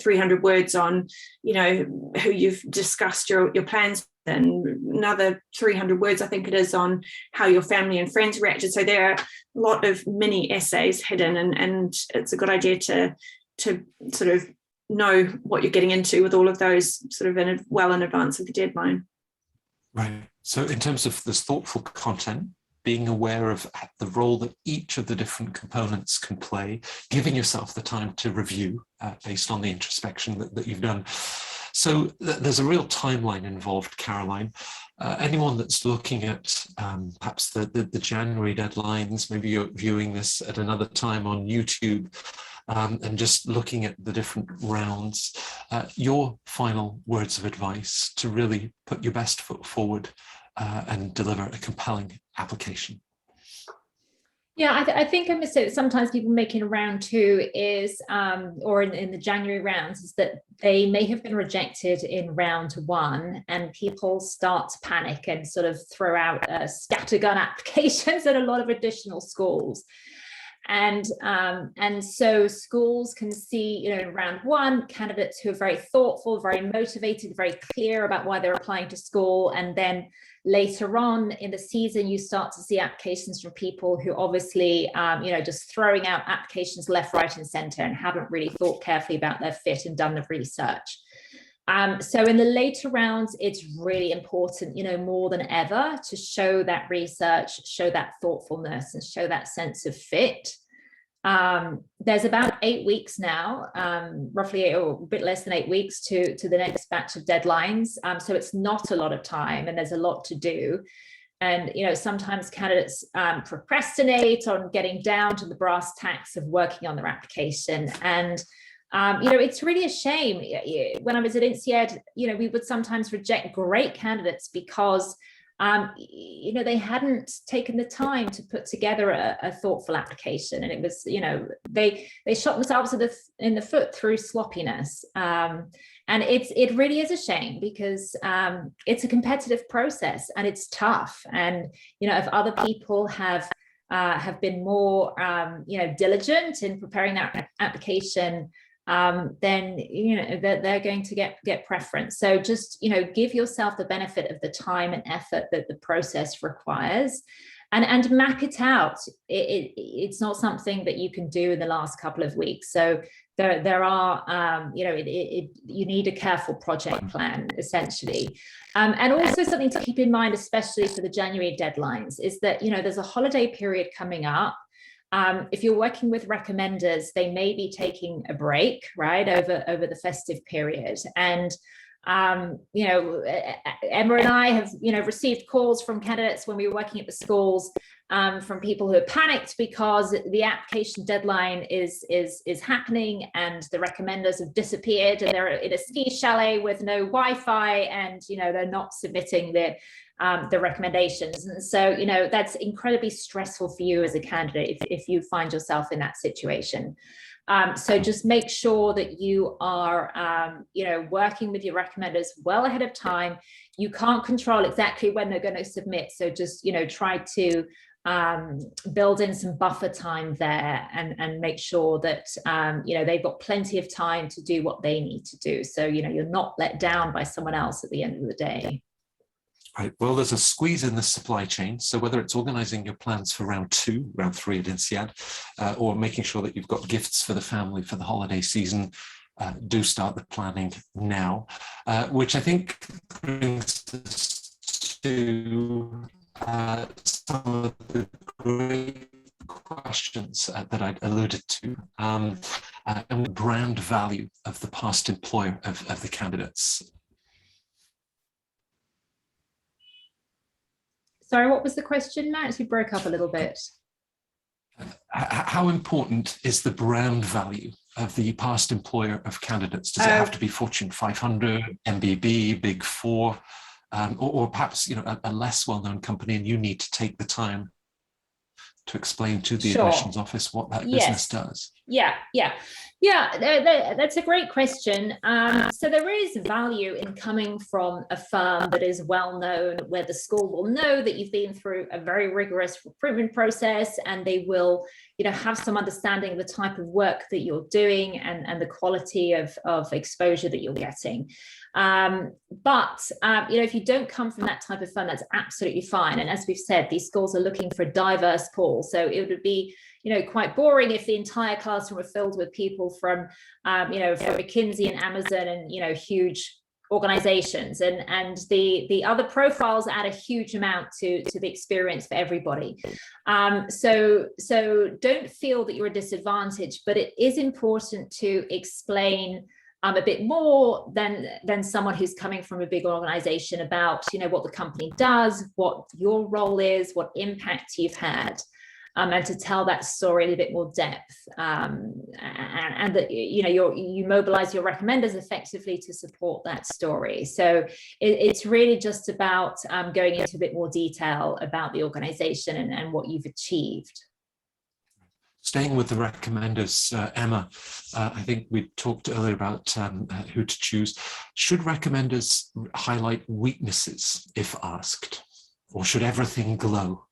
300 words on, who you've discussed your plans, and another 300 words, I think it is, on how your family and friends reacted. So there are a lot of mini essays hidden, and it's a good idea to sort of know what you're getting into with all of those sort of well in advance of the deadline. Right. So in terms of this thoughtful content, being aware of the role that each of the different components can play, giving yourself the time to review based on the introspection that you've done. So there's a real timeline involved, Caroline. Anyone that's looking at perhaps the January deadlines, maybe you're viewing this at another time on YouTube, and just looking at the different rounds, your final words of advice to really put your best foot forward and deliver a compelling application. Yeah, I think I missed it. Sometimes people making round two is, or in the January rounds, is that they may have been rejected in round one, and people start to panic and sort of throw out scattergun applications at a lot of additional schools. And so schools can see, in round one, candidates who are very thoughtful, very motivated, very clear about why they're applying to school. And then later on in the season, you start to see applications from people who obviously, just throwing out applications left, right, and center and haven't really thought carefully about their fit and done the research. So in the later rounds, it's really important, more than ever, to show that research, show that thoughtfulness, and show that sense of fit. There's about 8 weeks now, roughly or a bit less than 8 weeks to the next batch of deadlines. So it's not a lot of time, and there's a lot to do. And, sometimes candidates procrastinate on getting down to the brass tacks of working on their application. And it's really a shame. When I was at INSEAD, we would sometimes reject great candidates because, they hadn't taken the time to put together a thoughtful application. And it was, they shot themselves in the foot through sloppiness. And it really is a shame because it's a competitive process and it's tough. And, if other people have been more, diligent in preparing that application, then they're going to get preference. So just give yourself the benefit of the time and effort that the process requires, and map it out. It's not something that you can do in the last couple of weeks. So there are you need a careful project plan, essentially. And also something to keep in mind, especially for the January deadlines, is that there's a holiday period coming up. If you're working with recommenders, they may be taking a break, right, over the festive period. And, Emma and I have, received calls from candidates when we were working at the schools, from people who are panicked because the application deadline is happening and the recommenders have disappeared and they're in a ski chalet with no Wi-Fi, and, they're not submitting the recommendations. And so, that's incredibly stressful for you as a candidate if you find yourself in that situation. So just make sure that you are, working with your recommenders well ahead of time. You can't control exactly when they're going to submit. So just, try to build in some buffer time there and make sure that, they've got plenty of time to do what they need to do. So, you're not let down by someone else at the end of the day. Right. Well, there's a squeeze in the supply chain. So whether it's organizing your plans for round 2, round 3 at INSEAD, or making sure that you've got gifts for the family for the holiday season, do start the planning now, which I think brings us to some of the great questions that I alluded to, and the brand value of the past employer of the candidates. Sorry, what was the question, Matt? You broke up a little bit. How important is the brand value of the past employer of candidates? Does it have to be Fortune 500, MBA, Big Four, or perhaps a less well-known company, and you need to take the time to explain to the admissions office what that business does? Yeah, that's a great question. So there is value in coming from a firm that is well known, where the school will know that you've been through a very rigorous recruitment process, and they will, have some understanding of the type of work that you're doing and the quality of exposure that you're getting. But if you don't come from that type of firm, that's absolutely fine. And as we've said, these schools are looking for a diverse pool. So it would be, quite boring if the entire classroom were filled with people from, from McKinsey and Amazon and, huge organizations, and the other profiles add a huge amount to the experience for everybody. So don't feel that you're at a disadvantage, but it is important to explain a bit more than someone who's coming from a big organization about, you know, what the company does, what your role is, what impact you've had. And to tell that story in a bit more depth, and that, you know, you mobilize your recommenders effectively to support that story. So it's really just about going into a bit more detail about the organization and what you've achieved. Staying with the recommenders, Emma, I think we talked earlier about who to choose. Should recommenders highlight weaknesses if asked, or should everything glow?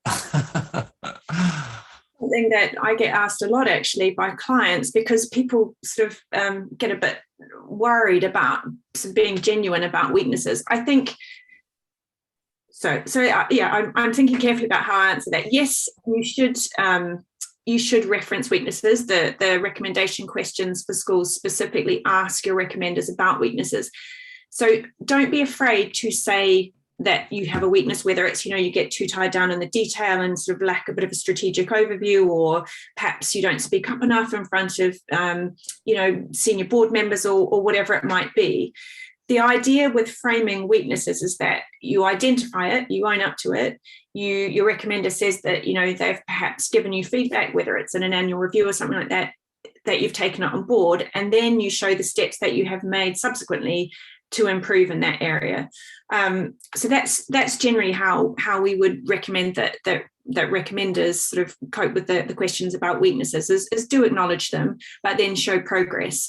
Something that I get asked a lot actually by clients, because people sort of get a bit worried about being genuine about weaknesses. I think yeah, I'm thinking carefully about how I answer that. Yes, you should reference weaknesses. The recommendation questions for schools specifically ask your recommenders about weaknesses. So don't be afraid to say that you have a weakness, whether it's, you know, you get too tied down in the detail and sort of lack a bit of a strategic overview, or perhaps you don't speak up enough in front of, you know, senior board members or whatever it might be. The idea with framing weaknesses is that you identify it, you own up to it, your recommender says that, you know, they've perhaps given you feedback, whether it's in an annual review or something like that, that you've taken it on board, and then you show the steps that you have made subsequently to improve in that area. So that's generally how we would recommend that recommenders sort of cope with the questions about weaknesses, is do acknowledge them, but then show progress.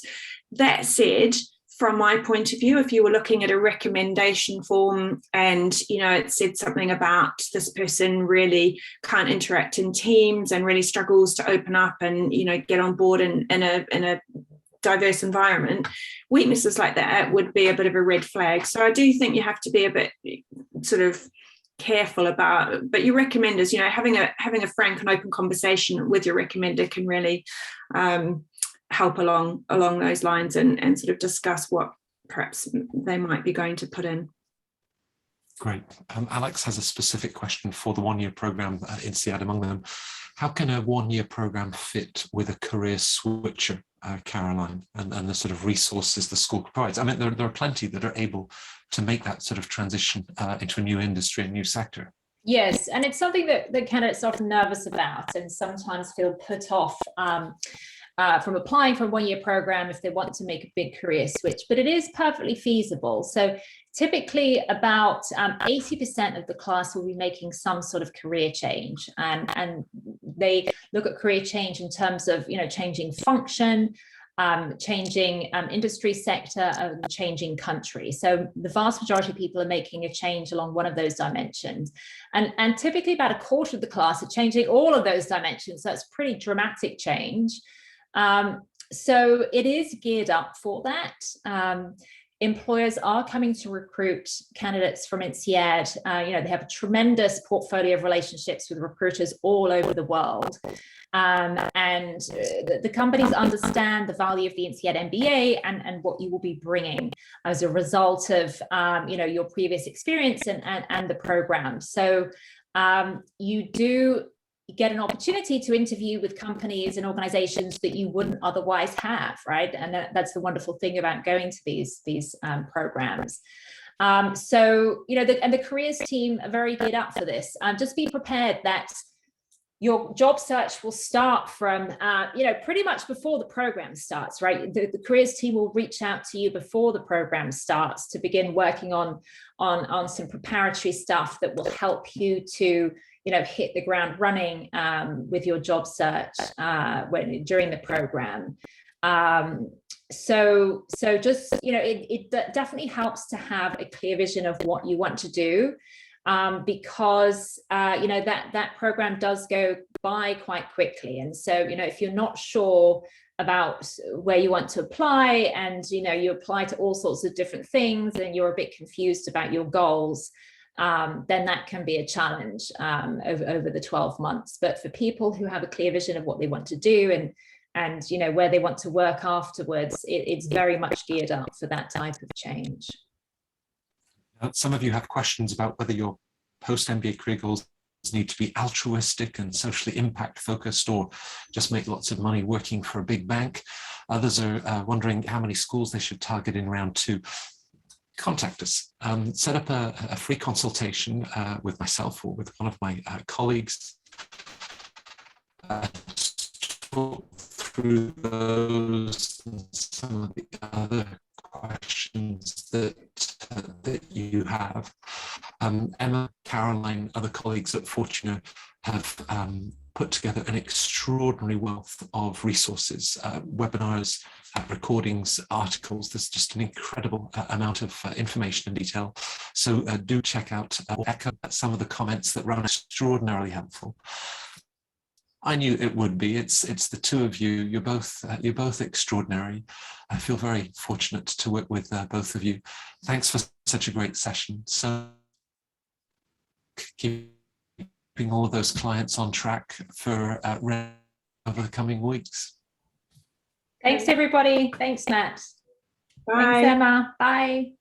That said, from my point of view, if you were looking at a recommendation form and, you know, it said something about this person really can't interact in teams and really struggles to open up and, you know, get on board in a diverse environment, weaknesses like that would be a bit of a red flag. So I do think you have to be a bit sort of careful about, but your recommenders, you know, having a frank and open conversation with your recommender can really help along those lines and sort of discuss what perhaps they might be going to put in. Great. Alex has a specific question for the one-year program INSEAD among them. How can a one-year program fit with a career switcher, Caroline, and the sort of resources the school provides? I mean, there are plenty that are able to make that sort of transition into a new industry, a new sector. Yes, and it's something that candidates are often nervous about and sometimes feel put off from applying for a one-year program if they want to make a big career switch, but it is perfectly feasible. So typically about 80% of the class will be making some sort of career change, and they look at career change in terms of, you know, changing function, changing industry sector, changing country. So the vast majority of people are making a change along one of those dimensions, and typically about a quarter of the class are changing all of those dimensions. So that's pretty dramatic change. So it is geared up for that. Employers are coming to recruit candidates from INSEAD. You know, they have a tremendous portfolio of relationships with recruiters all over the world. And the companies understand the value of the INSEAD MBA and what you will be bringing as a result of, you know, your previous experience and the program. So you do get an opportunity to interview with companies and organizations that you wouldn't otherwise have, right? And that's the wonderful thing about going to these programs. So, you know, the careers team are very geared up for this. Just be prepared that your job search will start from, you know, pretty much before the program starts, right? The careers team will reach out to you before the program starts to begin working on some preparatory stuff that will help you to, you know, hit the ground running with your job search during the program. So just, you know, it definitely helps to have a clear vision of what you want to do, because, you know, that program does go by quite quickly. And so, you know, if you're not sure about where you want to apply and, you know, you apply to all sorts of different things and you're a bit confused about your goals, then that can be a challenge over the 12 months. But for people who have a clear vision of what they want to do and you know, where they want to work afterwards, it's very much geared up for that type of change. some of you have questions about whether your post-MBA career goals need to be altruistic and socially impact focused, or just make lots of money working for a big bank. Others are wondering how many schools they should target in round 2. Contact us. Set up a free consultation with myself or with one of my colleagues. Talk through those and some of the other questions that you have. Emma, Caroline, other colleagues at Fortuna have put together an extraordinary wealth of resources, webinars, recordings, articles. There's just an incredible amount of information and detail. So do check out or echo some of the comments that were extraordinarily helpful. I knew it would be. It's the two of you. You're both extraordinary. I feel very fortunate to work with both of you. Thanks for such a great session. So keeping all of those clients on track for over the coming weeks. Thanks, everybody. Thanks, Matt. Bye. Thanks, Emma. Bye.